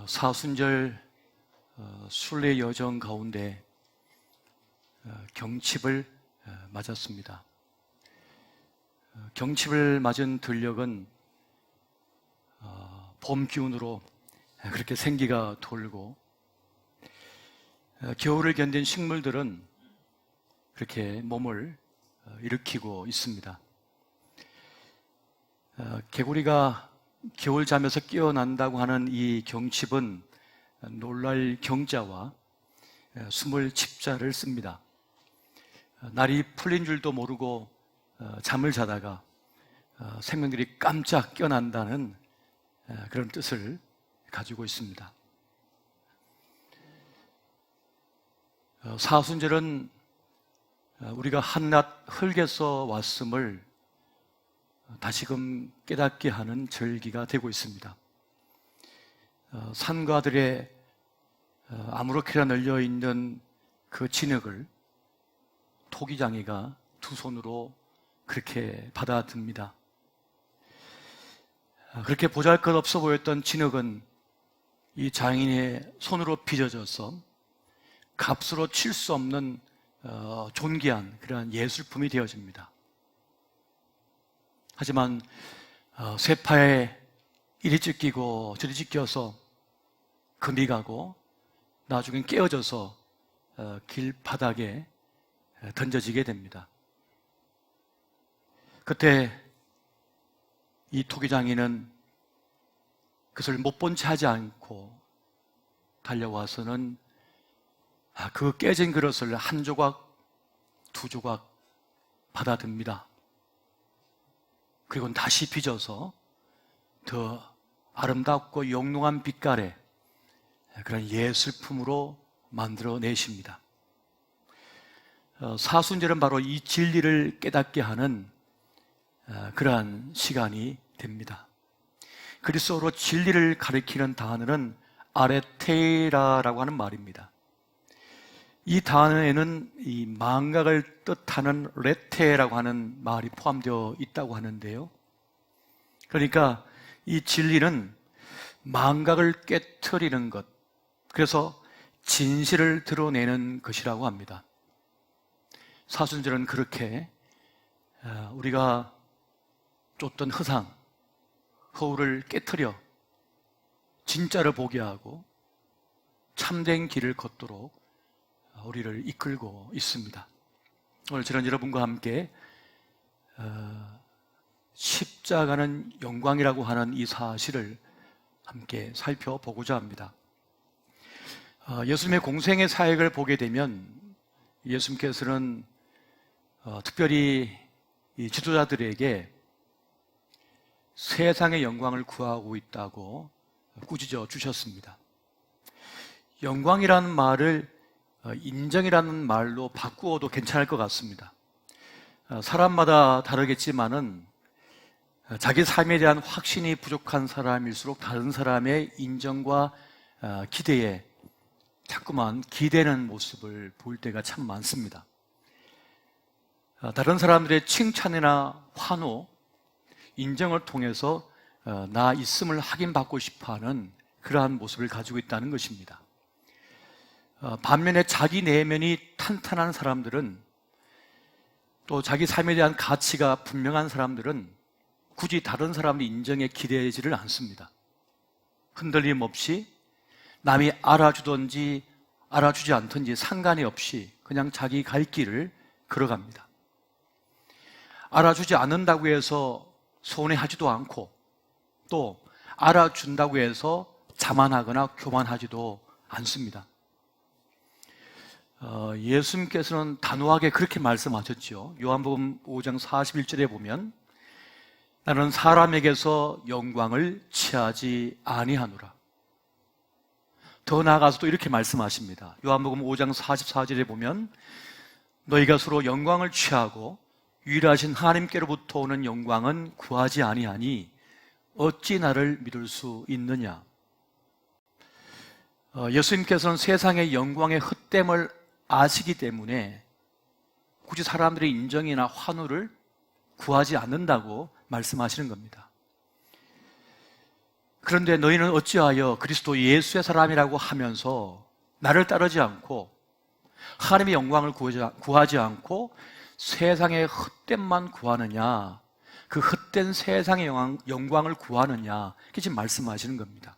사순절 순례 여정 가운데 경칩을 맞았습니다. 경칩을 맞은 들녘은 봄 기운으로 그렇게 생기가 돌고, 겨울을 견딘 식물들은 그렇게 몸을 일으키고 있습니다. 개구리가 겨울잠에서 깨어난다고 하는 이 경칩은 놀랄 경자와 숨을 칩자를 씁니다. 날이 풀린 줄도 모르고 잠을 자다가 생명들이 깜짝 깨어난다는 그런 뜻을 가지고 있습니다. 사순절은 우리가 한낱 흙에서 왔음을 다시금 깨닫게 하는 절기가 되고 있습니다. 산과들에 아무렇게나 널려있는 그 진흙을 토기장이가 두 손으로 그렇게 받아듭니다. 그렇게 보잘것없어 보였던 진흙은 이 장인의 손으로 빚어져서 값으로 칠 수 없는 존귀한 그러한 예술품이 되어집니다. 하지만 쇠파에 이리 찢기고 저리 찢겨서 금이 가고 나중엔 깨어져서 길바닥에 던져지게 됩니다. 그때 이 토기장이는 그것을 못 본 채 하지 않고 달려와서는 그 깨진 그릇을 한 조각, 두 조각 받아듭니다. 그리고 다시 빚어서 더 아름답고 영롱한 빛깔의 그런 예술품으로 만들어내십니다. 사순절은 바로 이 진리를 깨닫게 하는 그러한 시간이 됩니다. 그리스어로 진리를 가리키는 단어는 아레테라라고 하는 말입니다. 이 단어에는 이 망각을 뜻하는 레테라고 하는 말이 포함되어 있다고 하는데요. 그러니까 이 진리는 망각을 깨트리는 것, 그래서 진실을 드러내는 것이라고 합니다. 사순절은 그렇게 우리가 쫓던 허상, 허울을 깨트려 진짜를 보게 하고 참된 길을 걷도록 우리를 이끌고 있습니다. 오늘 저는 여러분과 함께 십자가는 영광이라고 하는 이 사실을 함께 살펴보고자 합니다. 예수님의 공생의 사역을 보게 되면 예수님께서는 특별히 이 지도자들에게 세상의 영광을 구하고 있다고 꾸짖어 주셨습니다. 영광이라는 말을 인정이라는 말로 바꾸어도 괜찮을 것 같습니다. 사람마다 다르겠지만은 자기 삶에 대한 확신이 부족한 사람일수록 다른 사람의 인정과 기대에 자꾸만 기대는 모습을 볼 때가 참 많습니다. 다른 사람들의 칭찬이나 환호, 인정을 통해서 나 있음을 확인받고 싶어하는 그러한 모습을 가지고 있다는 것입니다. 반면에 자기 내면이 탄탄한 사람들은, 또 자기 삶에 대한 가치가 분명한 사람들은 굳이 다른 사람의 인정에 기대지를 않습니다. 흔들림 없이 남이 알아주든지 알아주지 않든지 상관이 없이 그냥 자기 갈 길을 걸어갑니다. 알아주지 않는다고 해서 손해하지도 않고, 또 알아준다고 해서 자만하거나 교만하지도 않습니다. 예수님께서는 단호하게 그렇게 말씀하셨죠. 요한복음 5장 41절에 보면 나는 사람에게서 영광을 취하지 아니하노라. 더 나아가서도 이렇게 말씀하십니다. 요한복음 5장 44절에 보면 너희가 서로 영광을 취하고 유일하신 하나님께로부터 오는 영광은 구하지 아니하니 어찌 나를 믿을 수 있느냐. 예수님께서는 세상의 영광의 헛됨을 아시기 때문에 굳이 사람들의 인정이나 환호를 구하지 않는다고 말씀하시는 겁니다. 그런데 너희는 어찌하여 그리스도 예수의 사람이라고 하면서 나를 따르지 않고 하나님의 영광을 구하지 않고 세상의 헛됨만 구하느냐, 그 헛된 세상의 영광을 구하느냐, 이렇게 지금 말씀하시는 겁니다.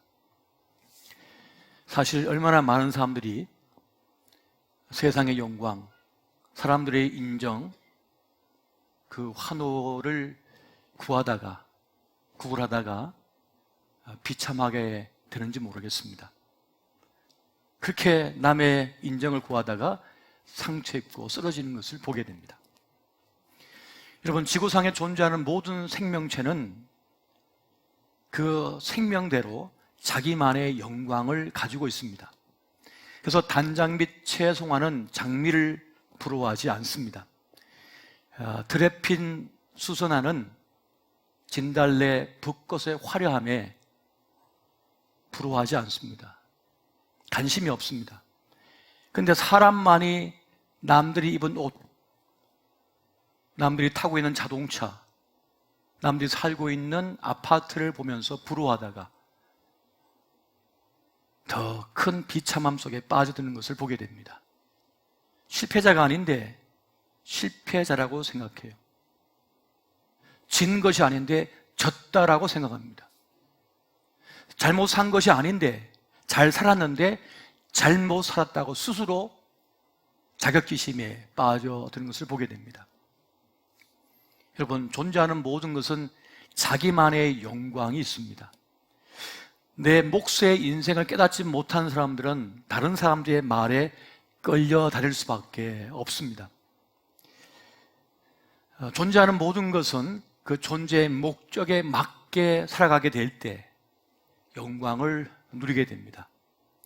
사실 얼마나 많은 사람들이 세상의 영광, 사람들의 인정, 그 환호를 구걸하다가 비참하게 되는지 모르겠습니다. 그렇게 남의 인정을 구하다가 상처 입고 쓰러지는 것을 보게 됩니다. 여러분, 지구상에 존재하는 모든 생명체는 그 생명대로 자기만의 영광을 가지고 있습니다. 그래서 단장 및 채송화는 장미를 부러워하지 않습니다. 들에 핀 수선화는 진달래 붓꽃의 화려함에 부러워하지 않습니다. 관심이 없습니다. 그런데 사람만이 남들이 입은 옷, 남들이 타고 있는 자동차, 남들이 살고 있는 아파트를 보면서 부러워하다가 더 큰 비참함 속에 빠져드는 것을 보게 됩니다. 실패자가 아닌데 실패자라고 생각해요. 진 것이 아닌데 졌다라고 생각합니다. 잘못 산 것이 아닌데 잘 살았는데 잘못 살았다고 스스로 자격지심에 빠져드는 것을 보게 됩니다. 여러분, 존재하는 모든 것은 자기만의 영광이 있습니다. 내 몫의 인생을 깨닫지 못한 사람들은 다른 사람들의 말에 끌려다닐 수밖에 없습니다. 존재하는 모든 것은 그 존재의 목적에 맞게 살아가게 될 때 영광을 누리게 됩니다.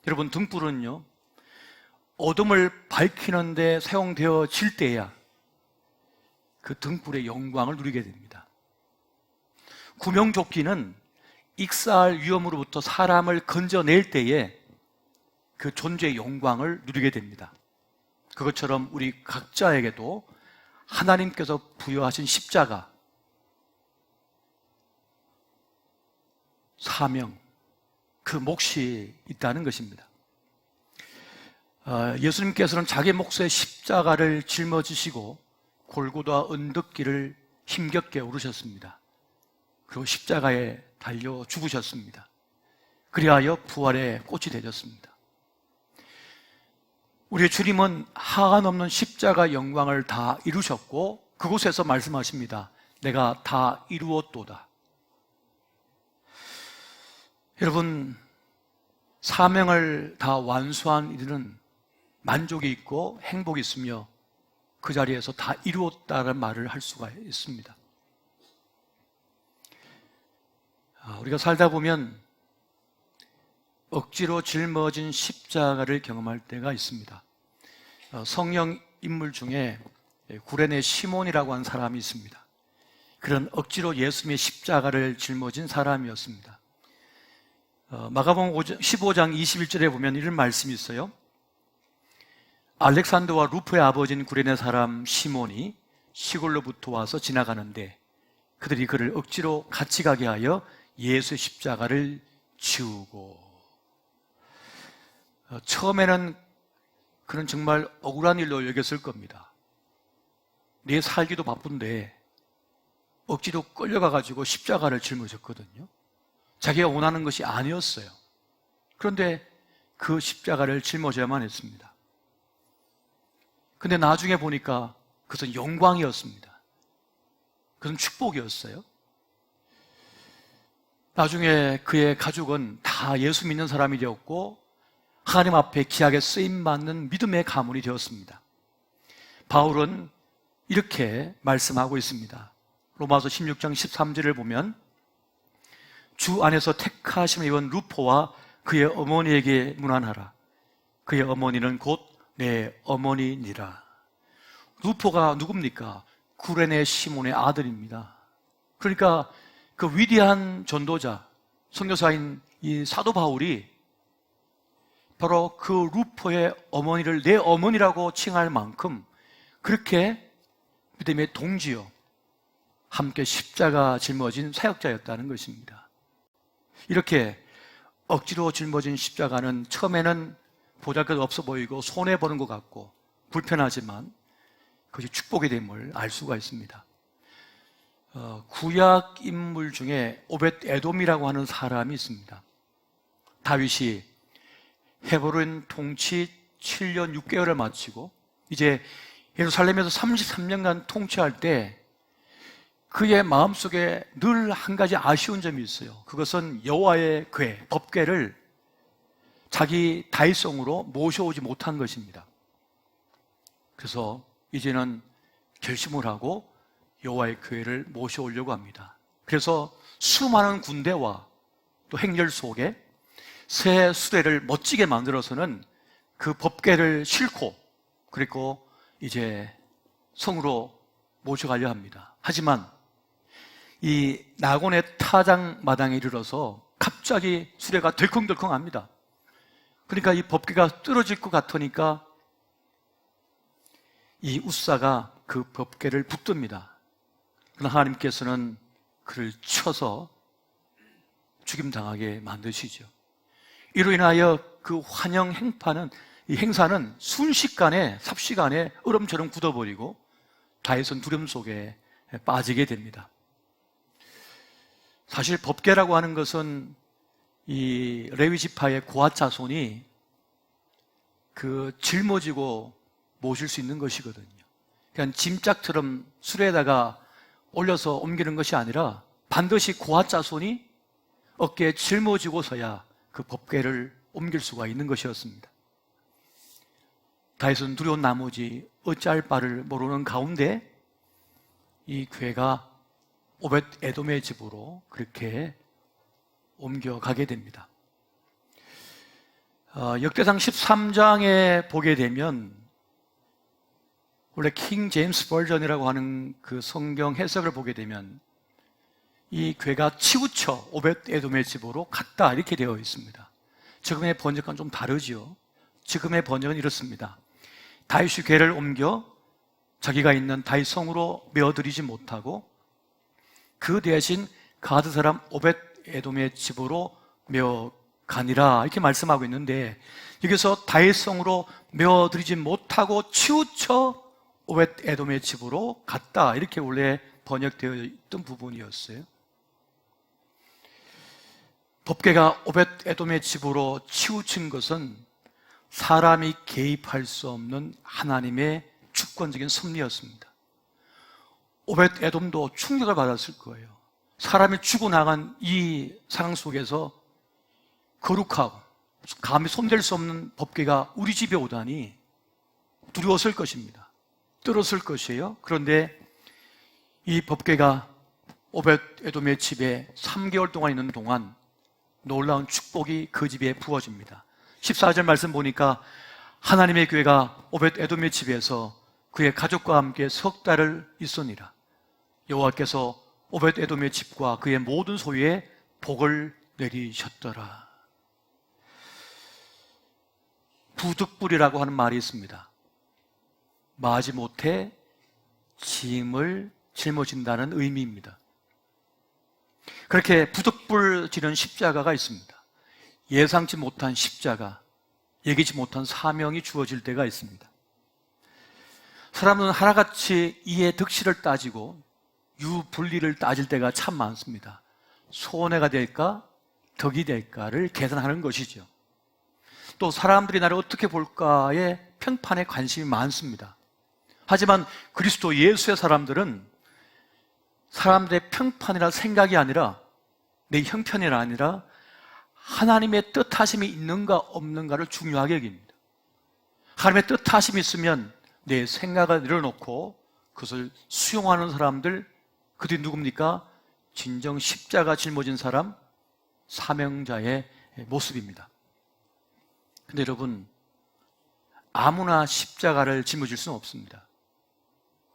여러분, 등불은요, 어둠을 밝히는 데 사용되어질 때야 그 등불의 영광을 누리게 됩니다. 구명조끼는 익사할 위험으로부터 사람을 건져낼 때에 그 존재의 영광을 누리게 됩니다. 그것처럼 우리 각자에게도 하나님께서 부여하신 십자가, 사명, 그 몫이 있다는 것입니다. 예수님께서는 자기 몫의 십자가를 짊어지시고 골고다 언덕길을 힘겹게 오르셨습니다. 그리고 십자가에 달려 죽으셨습니다. 그리하여 부활의 꽃이 되셨습니다. 우리의 주님은 한없는 십자가 영광을 다 이루셨고 그곳에서 말씀하십니다. 내가 다 이루었도다. 여러분, 사명을 다 완수한 이들은 만족이 있고 행복이 있으며 그 자리에서 다 이루었다는 말을 할 수가 있습니다. 우리가 살다 보면 억지로 짊어진 십자가를 경험할 때가 있습니다. 성령 인물 중에 구레네 시몬이라고 하는 사람이 있습니다. 그런 억지로 예수님의 십자가를 짊어진 사람이었습니다. 마가복음 15장 21절에 보면 이런 말씀이 있어요. 알렉산더와 루프의 아버지인 구레네 사람 시몬이 시골로부터 와서 지나가는데 그들이 그를 억지로 같이 가게 하여 예수의 십자가를 지우고, 처음에는 그는 정말 억울한 일로 여겼을 겁니다. 내 살기도 바쁜데 억지로 끌려가가지고 십자가를 짊어졌거든요. 자기가 원하는 것이 아니었어요. 그런데 그 십자가를 짊어져야만 했습니다. 근데 나중에 보니까 그것은 영광이었습니다. 그것은 축복이었어요. 나중에 그의 가족은 다 예수 믿는 사람이 되었고 하나님 앞에 귀하게 쓰임받는 믿음의 가문이 되었습니다. 바울은 이렇게 말씀하고 있습니다. 로마서 16장 13절을 보면 주 안에서 택하심을 입은 루포와 그의 어머니에게 문안하라. 그의 어머니는 곧 내 어머니니라. 루포가 누굽니까? 구레네 시몬의 아들입니다. 그러니까 그 위대한 전도자, 선교사인 이 사도 바울이 바로 그 루포의 어머니를 내 어머니라고 칭할 만큼 그렇게 믿음의 동지요, 함께 십자가 짊어진 사역자였다는 것입니다. 이렇게 억지로 짊어진 십자가는 처음에는 보잘것 없어 보이고 손해보는 것 같고 불편하지만 그것이 축복이 됨을 알 수가 있습니다. 구약 인물 중에 오벳 에돔이라고 하는 사람이 있습니다. 다윗이 헤브론 통치 7년 6개월을 마치고 이제 예루살렘에서 33년간 통치할 때 그의 마음속에 늘 한 가지 아쉬운 점이 있어요. 그것은 여호와의 궤, 법궤를 자기 다윗성으로 모셔오지 못한 것입니다. 그래서 이제는 결심을 하고 여호와의 궤를 모셔오려고 합니다. 그래서 수많은 군대와 또 행렬 속에 새 수레를 멋지게 만들어서는 그 법궤를 싣고 그리고 이제 성으로 모셔가려 합니다. 하지만 이 나곤의 타작 마당에 이르러서 갑자기 수레가 덜컹덜컹합니다. 그러니까 이 법궤가 떨어질 것 같으니까 이 웃사가 그 법궤를 붙듭니다. 그러나 하나님께서는 그를 쳐서 죽임당하게 만드시죠. 이로 인하여 그 환영 행파는, 이 행사는 순식간에, 삽시간에 얼음처럼 굳어버리고 다윗은 두려움 속에 빠지게 됩니다. 사실 법궤라고 하는 것은 이 레위 지파의 고앗 자손이 그 짊어지고 모실 수 있는 것이거든요. 그러니까 짐짝처럼 수레에다가 올려서 옮기는 것이 아니라 반드시 고앗 자손이 어깨에 짊어지고서야 그 법궤를 옮길 수가 있는 것이었습니다. 다윗은 두려운 나머지 어찌할 바를 모르는 가운데 이 궤가 오벳 에돔의 집으로 그렇게 옮겨가게 됩니다. 역대상 13장에 보게 되면 원래 킹 제임스 버전이라고 하는 그 성경 해석을 보게 되면 이 궤가 치우쳐 오벳 에돔의 집으로 갔다 이렇게 되어 있습니다. 지금의 번역과는 좀 다르지요. 지금의 번역은 이렇습니다. 다윗이 궤를 옮겨 자기가 있는 다윗 성으로 메어들이지 못하고 그 대신 가드 사람 오벳 에돔의 집으로 메어 가니라 이렇게 말씀하고 있는데 여기서 다윗 성으로 메어들이지 못하고 치우쳐 오벳 에돔의 집으로 갔다 이렇게 원래 번역되어 있던 부분이었어요. 법궤가 오벳 에돔의 집으로 치우친 것은 사람이 개입할 수 없는 하나님의 주권적인 섭리였습니다. 오벳 에돔도 충격을 받았을 거예요. 사람이 죽어나간 이 상황 속에서 거룩하고 감히 손댈 수 없는 법궤가 우리 집에 오다니 두려웠을 것입니다. 떨었을 것이에요. 그런데 이 법궤가 오벳 에돔의 집에 3개월 동안 있는 동안 놀라운 축복이 그 집에 부어집니다. 14절 말씀 보니까 하나님의 궤가 오벳 에돔의 집에서 그의 가족과 함께 석 달을 있으니라. 여호와께서 오벳 에돔의 집과 그의 모든 소유에 복을 내리셨더라. 부득불이라고 하는 말이 있습니다. 마지못해 짐을 짊어진다는 의미입니다. 그렇게 부득불 지는 십자가가 있습니다. 예상치 못한 십자가, 예기치 못한 사명이 주어질 때가 있습니다. 사람은 하나같이 이의 득실을 따지고 유불리를 따질 때가 참 많습니다. 손해가 될까, 덕이 될까를 계산하는 것이죠. 또 사람들이 나를 어떻게 볼까에 편판에 관심이 많습니다. 하지만 그리스도 예수의 사람들은 사람들의 평판이라 생각이 아니라 내 형편이 아니라 하나님의 뜻하심이 있는가 없는가를 중요하게 여깁니다. 하나님의 뜻하심이 있으면 내 생각을 내려놓고 그것을 수용하는 사람들, 그들이 누굽니까? 진정 십자가 짊어진 사람, 사명자의 모습입니다. 근데 여러분, 아무나 십자가를 짊어질 수는 없습니다.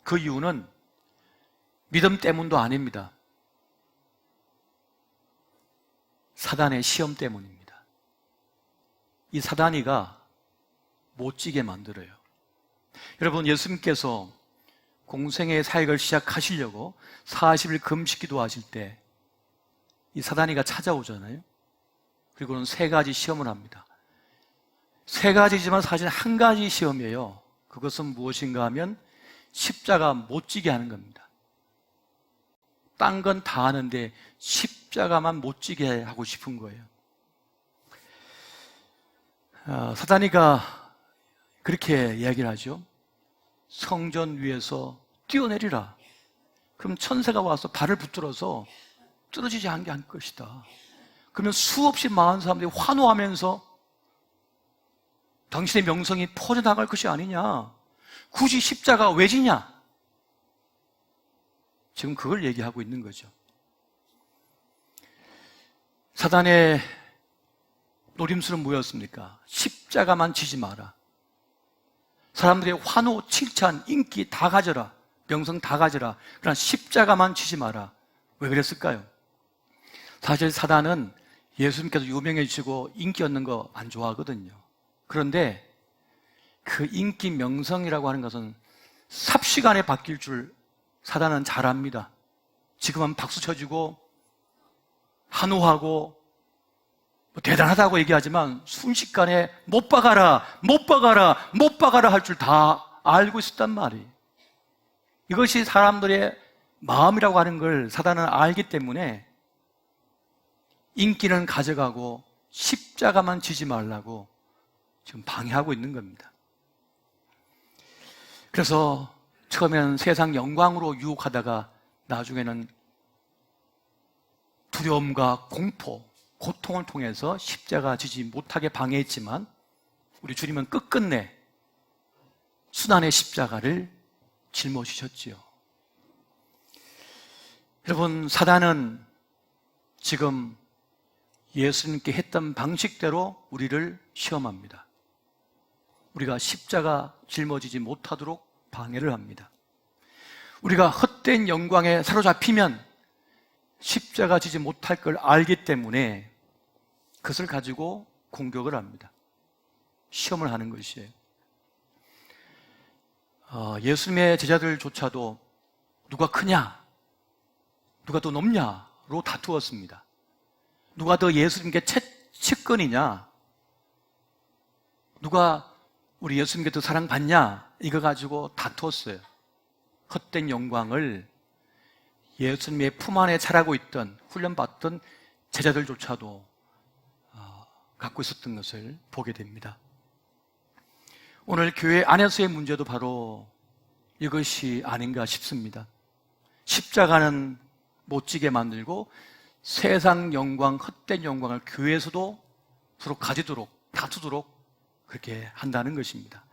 그 이유는 믿음 때문도 아닙니다. 사단의 시험 때문입니다. 이 사단이가 못 지게 만들어요. 여러분, 예수님께서 공생의 사역을 시작하시려고 40일 금식 기도하실 때 이 사단이가 찾아오잖아요. 그리고는 세 가지 시험을 합니다. 세 가지지만 사실 한 가지 시험이에요. 그것은 무엇인가 하면 십자가 못 지게 하는 겁니다. 딴 건 다 하는데 십자가만 못 지게 하고 싶은 거예요. 사단이가 그렇게 이야기를 하죠. 성전 위에서 뛰어내리라. 그럼 천사가 와서 발을 붙들어서 떨어지지 않게 할 것이다. 그러면 수없이 많은 사람들이 환호하면서 당신의 명성이 퍼져나갈 것이 아니냐. 굳이 십자가 왜 지냐? 지금 그걸 얘기하고 있는 거죠. 사단의 노림수는 뭐였습니까? 십자가만 지지 마라. 사람들의 환호, 칭찬, 인기 다 가져라. 명성 다 가져라. 그러나 십자가만 지지 마라. 왜 그랬을까요? 사실 사단은 예수님께서 유명해지고 인기 얻는 거 안 좋아하거든요. 그런데 그 인기 명성이라고 하는 것은 삽시간에 바뀔 줄 사단은 잘 압니다. 지금은 박수 쳐주고 환호하고 대단하다고 얘기하지만 순식간에 못 박아라, 못 박아라, 못 박아라 할 줄 다 알고 있었단 말이에요. 이것이 사람들의 마음이라고 하는 걸 사단은 알기 때문에 인기는 가져가고 십자가만 지지 말라고 지금 방해하고 있는 겁니다. 그래서 처음에는 세상 영광으로 유혹하다가 나중에는 두려움과 공포, 고통을 통해서 십자가 지지 못하게 방해했지만 우리 주님은 끝끝내 순환의 십자가를 짊어지셨지요. 여러분, 사단은 지금 예수님께 했던 방식대로 우리를 시험합니다. 우리가 십자가 짊어지지 못하도록 방해를 합니다. 우리가 헛된 영광에 사로잡히면 십자가 지지 못할 걸 알기 때문에 그것을 가지고 공격을 합니다. 시험을 하는 것이에요. 예수님의 제자들조차도 누가 크냐, 누가 더 높냐로 다투었습니다. 누가 더 예수님께 측근이냐, 누가 우리 예수님께 더 사랑받냐, 이거 가지고 다투었어요. 헛된 영광을 예수님의 품 안에 자라고 있던, 훈련받던 제자들조차도 갖고 있었던 것을 보게 됩니다. 오늘 교회 안에서의 문제도 바로 이것이 아닌가 싶습니다. 십자가는 못 지게 만들고 세상 영광, 헛된 영광을 교회에서도 서로 가지도록, 다투도록 그렇게 한다는 것입니다.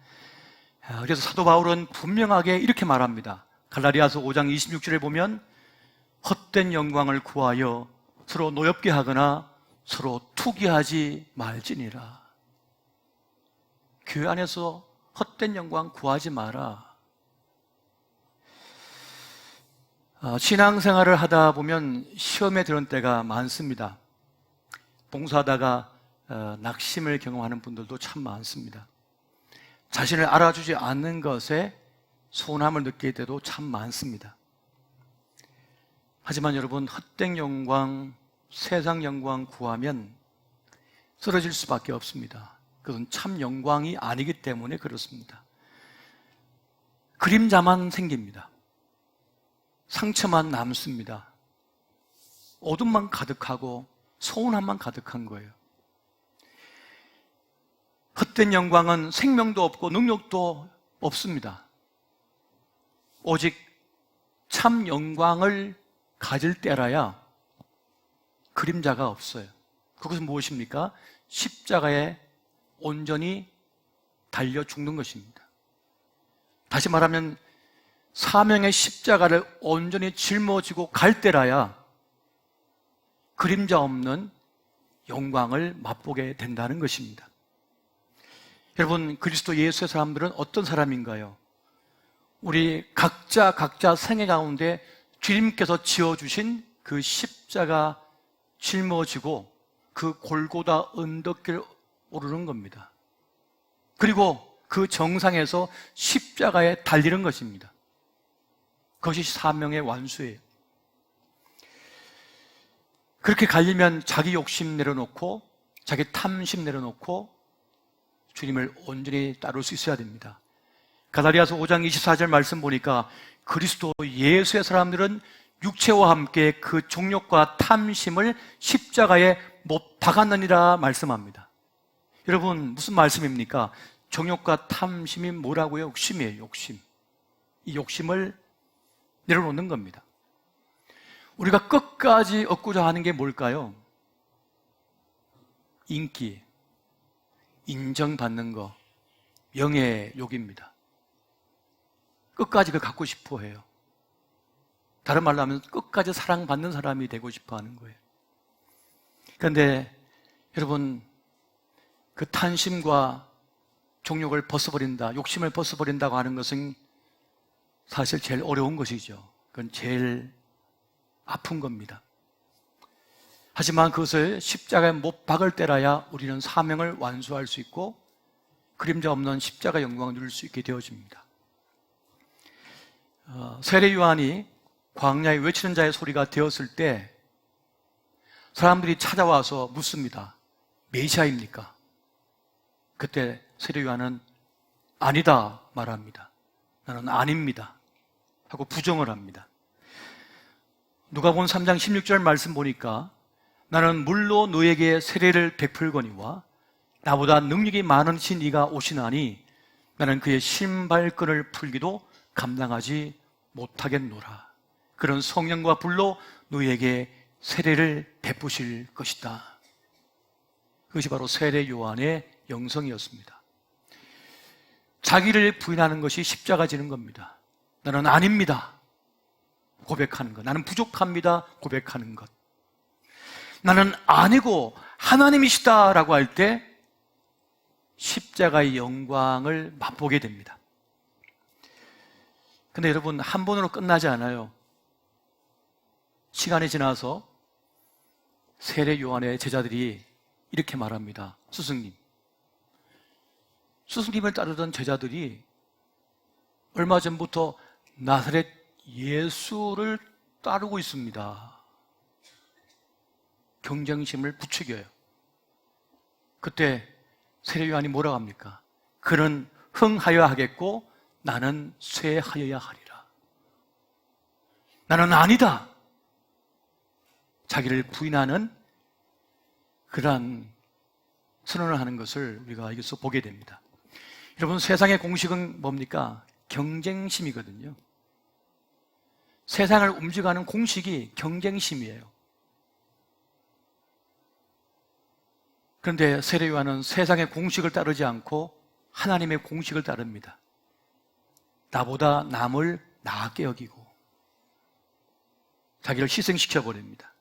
그래서 사도 바울은 분명하게 이렇게 말합니다. 갈라디아서 5장 26절에 보면 헛된 영광을 구하여 서로 노엽게 하거나 서로 투기하지 말지니라. 교회 안에서 헛된 영광 구하지 마라. 신앙생활을 하다 보면 시험에 드는 때가 많습니다. 봉사하다가 낙심을 경험하는 분들도 참 많습니다. 자신을 알아주지 않는 것에 소원함을 느낄 때도 참 많습니다. 하지만 여러분, 헛된 영광, 세상 영광 구하면 쓰러질 수밖에 없습니다. 그것은 참 영광이 아니기 때문에 그렇습니다. 그림자만 생깁니다. 상처만 남습니다. 어둠만 가득하고 소원함만 가득한 거예요. 헛된 영광은 생명도 없고 능력도 없습니다. 오직 참 영광을 가질 때라야 그림자가 없어요. 그것은 무엇입니까? 십자가에 온전히 달려 죽는 것입니다. 다시 말하면 사명의 십자가를 온전히 짊어지고 갈 때라야 그림자 없는 영광을 맛보게 된다는 것입니다. 여러분, 그리스도 예수의 사람들은 어떤 사람인가요? 우리 각자 생애 가운데 주님께서 지어주신 그 십자가 짊어지고 그 골고다 언덕길 오르는 겁니다. 그리고 그 정상에서 십자가에 달리는 것입니다. 그것이 사명의 완수예요. 그렇게 가려면 자기 욕심 내려놓고 자기 탐심 내려놓고 주님을 온전히 따를 수 있어야 됩니다. 갈라디아서 5장 24절 말씀 보니까 그리스도 예수의 사람들은 육체와 함께 그 정욕과 탐심을 십자가에 못 박았느니라 말씀합니다. 여러분, 무슨 말씀입니까? 정욕과 탐심이 뭐라고요? 욕심이에요, 욕심. 이 욕심을 내려놓는 겁니다. 우리가 끝까지 얻고자 하는 게 뭘까요? 인기, 인정받는 거, 명예욕입니다. 끝까지 그걸 갖고 싶어 해요. 다른 말로 하면 끝까지 사랑받는 사람이 되고 싶어 하는 거예요. 그런데 여러분, 그 탐심과 정욕을 벗어버린다, 욕심을 벗어버린다고 하는 것은 사실 제일 어려운 것이죠. 그건 제일 아픈 겁니다. 하지만 그것을 십자가에 못 박을 때라야 우리는 사명을 완수할 수 있고 그림자 없는 십자가 영광을 누릴 수 있게 되어집니다. 세례 요한이 광야에 외치는 자의 소리가 되었을 때 사람들이 찾아와서 묻습니다. 메시아입니까? 그때 세례 요한은 아니다 말합니다. 나는 아닙니다 하고 부정을 합니다. 누가복음 3장 16절 말씀 보니까 나는 물로 너에게 세례를 베풀거니와 나보다 능력이 많으신 이가 오시나니 나는 그의 신발끈을 풀기도 감당하지 못하겠노라. 그런 성령과 불로 너에게 세례를 베푸실 것이다. 그것이 바로 세례 요한의 영성이었습니다. 자기를 부인하는 것이 십자가 지는 겁니다. 나는 아닙니다 고백하는 것, 나는 부족합니다 고백하는 것, 나는 아니고 하나님이시다라고 할 때 십자가의 영광을 맛보게 됩니다. 근데 여러분, 한 번으로 끝나지 않아요. 시간이 지나서 세례 요한의 제자들이 이렇게 말합니다. 스승님을 따르던 제자들이 얼마 전부터 나사렛 예수를 따르고 있습니다. 경쟁심을 부추겨요. 그때 세례 요한이 뭐라고 합니까? 그는 흥하여 하겠고 나는 쇠하여야 하리라. 나는 아니다. 자기를 부인하는 그러한 선언을 하는 것을 우리가 여기서 보게 됩니다. 여러분, 세상의 공식은 뭡니까? 경쟁심이거든요. 세상을 움직이는 공식이 경쟁심이에요. 그런데 세례 요한은 세상의 공식을 따르지 않고 하나님의 공식을 따릅니다. 나보다 남을 나게 여기고 자기를 희생시켜버립니다.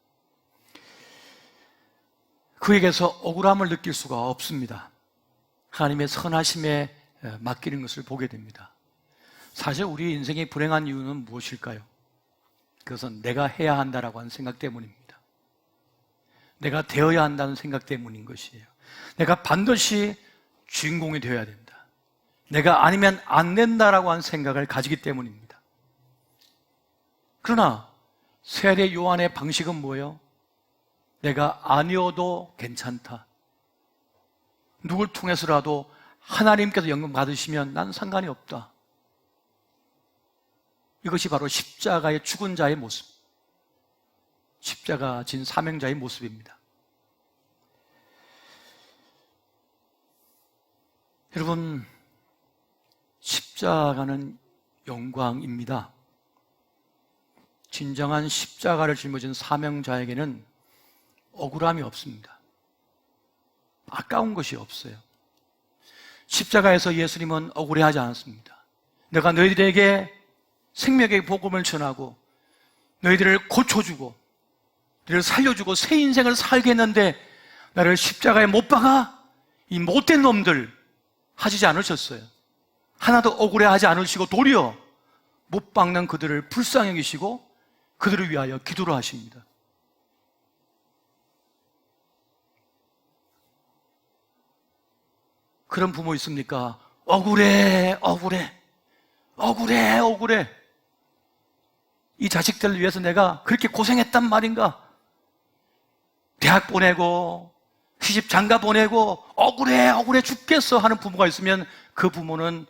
그에게서 억울함을 느낄 수가 없습니다. 하나님의 선하심에 맡기는 것을 보게 됩니다. 사실 우리 인생이 불행한 이유는 무엇일까요? 그것은 내가 해야 한다라고 하는 생각 때문입니다. 내가 되어야 한다는 생각 때문인 것이에요. 내가 반드시 주인공이 되어야 된다. 내가 아니면 안 된다라고 하는 생각을 가지기 때문입니다. 그러나 세례 요한의 방식은 뭐예요? 내가 아니어도 괜찮다. 누굴 통해서라도 하나님께서 영광 받으시면 난 상관이 없다. 이것이 바로 십자가의 죽은 자의 모습, 십자가 진 사명자의 모습입니다. 여러분, 십자가는 영광입니다. 진정한 십자가를 짊어진 사명자에게는 억울함이 없습니다. 아까운 것이 없어요. 십자가에서 예수님은 억울해하지 않았습니다. 내가 너희들에게 생명의 복음을 전하고 너희들을 고쳐주고 너희를 살려주고 새 인생을 살게 했는데 나를 십자가에 못 박아? 이 못된 놈들 하시지 않으셨어요. 하나도 억울해하지 않으시고 도리어 못 박는 그들을 불쌍히 여기시고 그들을 위하여 기도를 하십니다. 그런 부모 있습니까? 억울해. 이 자식들을 위해서 내가 그렇게 고생했단 말인가? 대학 보내고 시집 장가 보내고 억울해 죽겠어 하는 부모가 있으면 그 부모는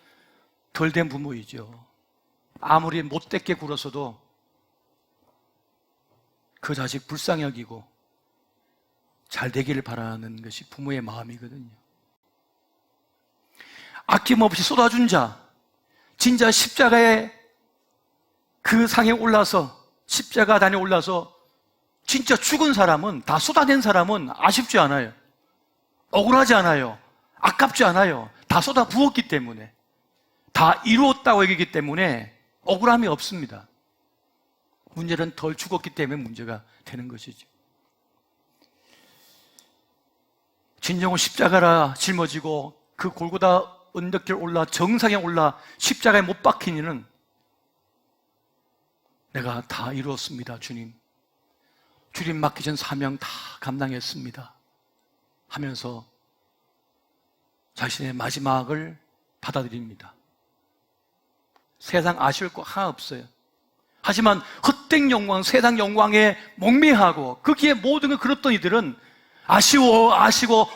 덜 된 부모이죠. 아무리 못되게 굴었어도 그 자식 불쌍히 여기고 잘 되기를 바라는 것이 부모의 마음이거든요. 아낌없이 쏟아준 자, 진짜 십자가에 그 상에 올라서 십자가단에 올라서 진짜 죽은 사람은, 다 쏟아낸 사람은 아쉽지 않아요. 억울하지 않아요. 아깝지 않아요. 다 쏟아 부었기 때문에, 다 이루었다고 여기기 때문에 억울함이 없습니다. 문제는 덜 죽었기 때문에 문제가 되는 것이죠. 진정으로 십자가라 짊어지고 그 골고다 언덕길 올라 정상에 올라 십자가에 못 박힌 이는 내가 다 이루었습니다, 주님. 주님 맡기신 사명 다 감당했습니다 하면서 자신의 마지막을 받아들입니다. 세상 아쉬울 거 하나 없어요. 하지만 헛된 영광, 세상 영광에 목매하고 거기에 모든 걸 그렸던 이들은 아쉬워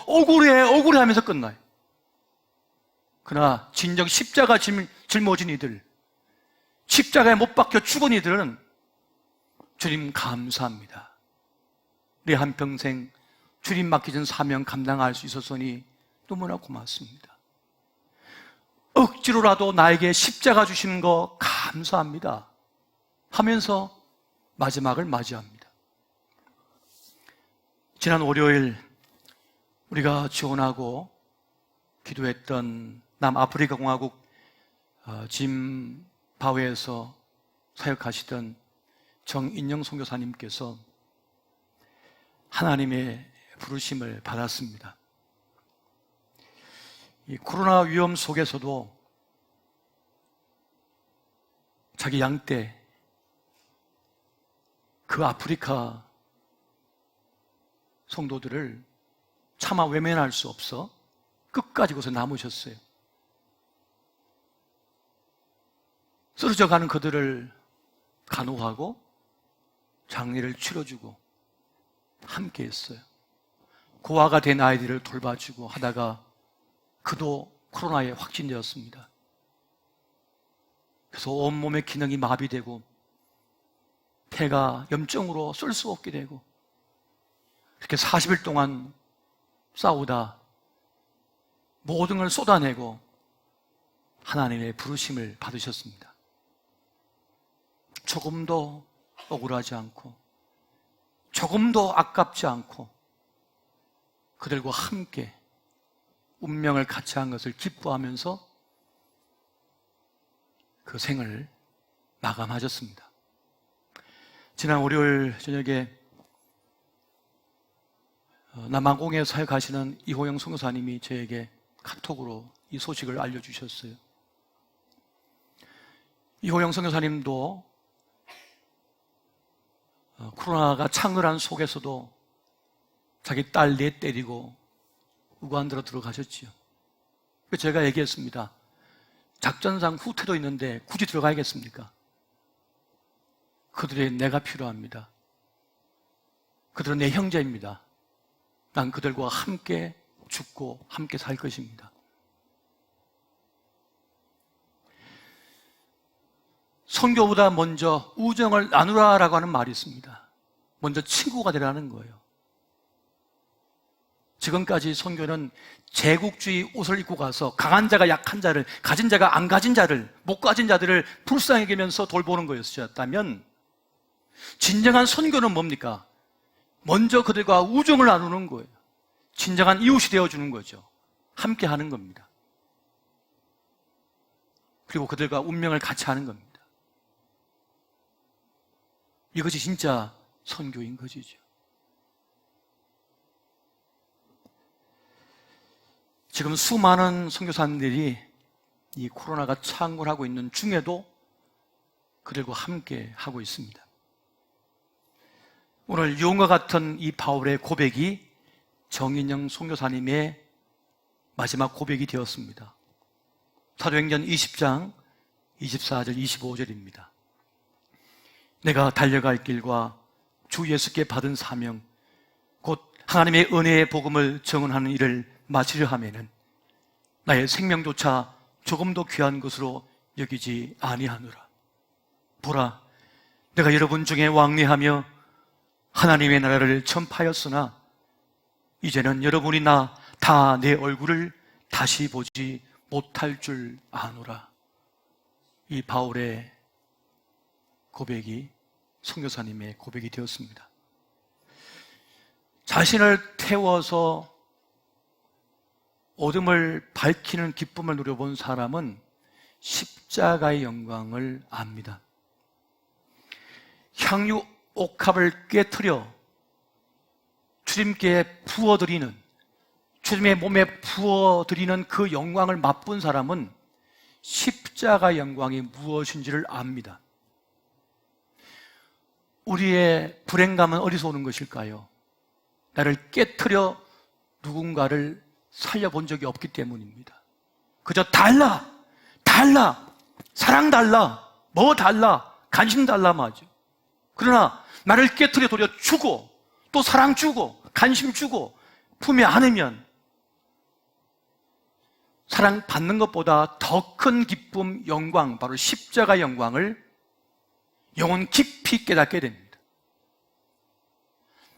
억울해 하면서 끝나요. 그러나 진정 십자가 짊어진 이들, 십자가에 못 박혀 죽은 이들은 주님 감사합니다. 우리 한평생 주님 맡기신 사명 감당할 수 있었으니 너무나 고맙습니다. 억지로라도 나에게 십자가 주시는 거 감사합니다 하면서 마지막을 맞이합니다. 지난 월요일 우리가 지원하고 기도했던 남아프리카 공화국 짐바브웨에서 사역하시던 정인영 선교사님께서 하나님의 부르심을 받았습니다. 이 코로나 위험 속에서도 자기 양떼, 그 아프리카 성도들을 차마 외면할 수 없어 끝까지 거기서 남으셨어요. 쓰러져가는 그들을 간호하고 장례를 치러주고 함께 했어요. 고아가 된 아이들을 돌봐주고 하다가 그도 코로나에 확진되었습니다. 그래서 온몸의 기능이 마비되고 폐가 염증으로 쓸 수 없게 되고 이렇게 40일 동안 싸우다 모든 걸 쏟아내고 하나님의 부르심을 받으셨습니다. 조금도 억울하지 않고 조금도 아깝지 않고 그들과 함께 운명을 같이 한 것을 기뻐하면서 그 생을 마감하셨습니다. 지난 월요일 저녁에 남아공에 사역하시는 이호영 선교사님이 저에게 카톡으로 이 소식을 알려주셨어요. 이호영 선교사님도 코로나가 창궐한 속에서도 자기 딸 넷 때리고 우간다로 들어가셨지요. 제가 얘기했습니다. 작전상 후퇴도 있는데 굳이 들어가야겠습니까? 그들의 내가 필요합니다. 그들은 내 형제입니다. 난 그들과 함께 죽고 함께 살 것입니다. 선교보다 먼저 우정을 나누라라고 하는 말이 있습니다. 먼저 친구가 되라는 거예요. 지금까지 선교는 제국주의 옷을 입고 가서 강한 자가 약한 자를, 가진 자가 안 가진 자를, 못 가진 자들을 불쌍히 여기면서 돌보는 거였다면 진정한 선교는 뭡니까? 먼저 그들과 우정을 나누는 거예요. 진정한 이웃이 되어주는 거죠. 함께 하는 겁니다. 그리고 그들과 운명을 같이 하는 겁니다. 이것이 진짜 선교인 것이죠. 지금 수많은 선교사님들이 이 코로나가 창궐하고 있는 중에도 그들과 함께 하고 있습니다. 오늘 유언과 같은 이 바울의 고백이 정인영 선교사님의 마지막 고백이 되었습니다. 사도행전 20장 24절 25절입니다. 내가 달려갈 길과 주 예수께 받은 사명 곧 하나님의 은혜의 복음을 증언하는 일을 마치려 하면은 나의 생명조차 조금도 귀한 것으로 여기지 아니하노라. 보라, 내가 여러분 중에 왕래하며 하나님의 나라를 전파하였으나 이제는 여러분이 다 내 얼굴을 다시 보지 못할 줄 아노라. 이 바울의 고백이 선교사님의 고백이 되었습니다. 자신을 태워서 어둠을 밝히는 기쁨을 누려본 사람은 십자가의 영광을 압니다. 향유 옥합을 깨트려 주님께 부어드리는, 주님의 몸에 부어드리는 그 영광을 맛본 사람은 십자가의 영광이 무엇인지를 압니다. 우리의 불행감은 어디서 오는 것일까요? 나를 깨트려 누군가를 살려본 적이 없기 때문입니다. 그저 달라, 사랑 달라, 뭐 달라, 관심 달라 맞죠. 그러나 나를 깨트려 도려 주고 또 사랑 주고 관심 주고 품에 안으면 사랑 받는 것보다 더 큰 기쁨, 영광, 바로 십자가 영광을 영혼 깊이 깨닫게 됩니다.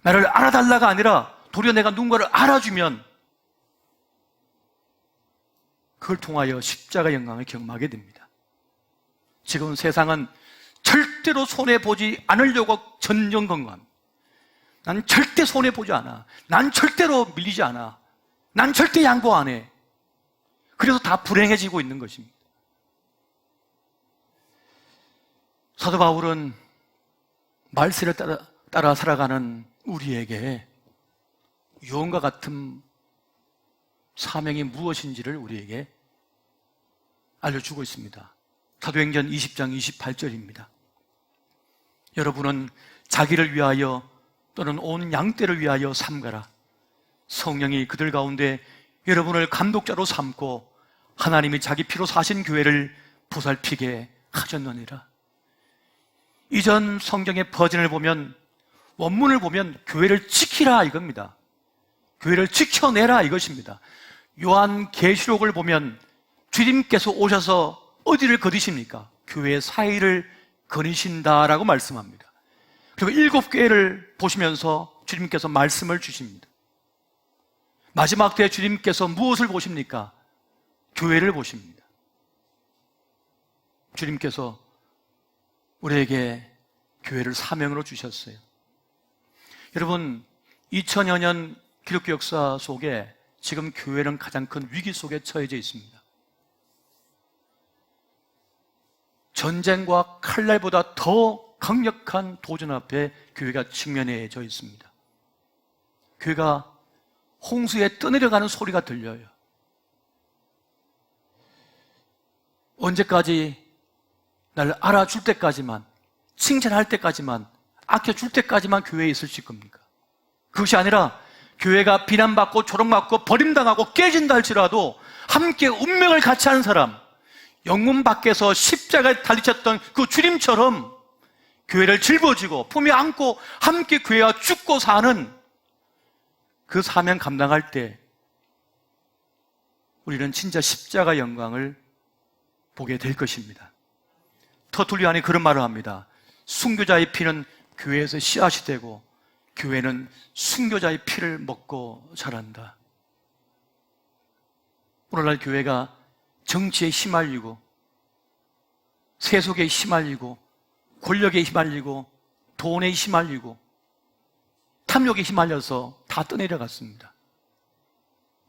나를 알아달라가 아니라 도리어 내가 누군가를 알아주면 그걸 통하여 십자가 영광을 경험하게 됩니다. 지금 세상은 절대로 손해보지 않으려고 전전긍긍합니다. 난 절대 손해보지 않아. 난 절대로 밀리지 않아. 난 절대 양보 안 해. 그래서 다 불행해지고 있는 것입니다. 사도 바울은 말세를 따라 살아가는 우리에게 유언과 같은 사명이 무엇인지를 우리에게 알려주고 있습니다. 사도행전 20장 28절입니다. 여러분은 자기를 위하여 또는 온 양떼를 위하여 삼가라. 성령이 그들 가운데 여러분을 감독자로 삼고 하나님이 자기 피로 사신 교회를 보살피게 하셨느니라. 이전 성경의 버전을 보면, 원문을 보면 교회를 지키라 이겁니다. 교회를 지켜내라 이것입니다. 요한계시록을 보면 주님께서 오셔서 어디를 거두십니까? 교회의 사이를 거니신다라고 말씀합니다. 그리고 7교회를 보시면서 주님께서 말씀을 주십니다. 마지막 때에 주님께서 무엇을 보십니까? 교회를 보십니다. 주님께서 우리에게 교회를 사명으로 주셨어요. 여러분, 2000여 년 기독교 역사 속에 지금 교회는 가장 큰 위기 속에 처해져 있습니다. 전쟁과 칼날보다 더 강력한 도전 앞에 교회가 직면해져 있습니다. 교회가 홍수에 떠내려가는 소리가 들려요. 언제까지 나를 알아줄 때까지만, 칭찬할 때까지만, 아껴줄 때까지만 교회에 있을 겁니까? 그것이 아니라 교회가 비난받고 조롱받고 버림당하고 깨진다 할지라도 함께 운명을 같이 하는 사람, 영문 밖에서 십자가에 달리셨던 그 주님처럼 교회를 짊어지고 품에 안고 함께 교회와 죽고 사는 그 사명 감당할 때 우리는 진짜 십자가 영광을 보게 될 것입니다. 터툴리안이 그런 말을 합니다. 순교자의 피는 교회에서 씨앗이 되고 교회는 순교자의 피를 먹고 자란다. 오늘날 교회가 정치에 휘말리고 세속에 휘말리고 권력에 휘말리고 돈에 휘말리고 탐욕에 휘말려서 다 떠내려갔습니다.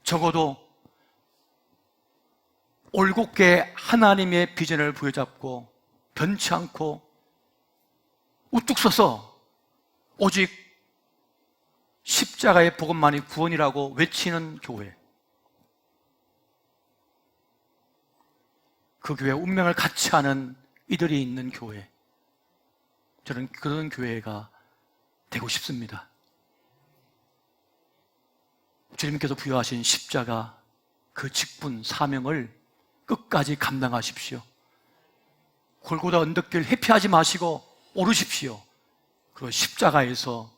적어도 올곧게 하나님의 비전을 부여잡고 변치 않고 우뚝 서서 오직 십자가의 복음만이 구원이라고 외치는 교회, 그 교회 운명을 같이 하는 이들이 있는 교회, 저는 그런 교회가 되고 싶습니다. 주님께서 부여하신 십자가 그 직분, 사명을 끝까지 감당하십시오. 골고다 언덕길 회피하지 마시고 오르십시오. 그리고 십자가에서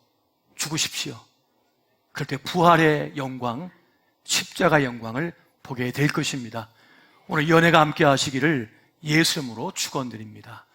죽으십시오. 그럴 때 부활의 영광, 십자가의 영광을 보게 될 것입니다. 오늘 연회가 함께 하시기를 예수 이름으로 축원드립니다.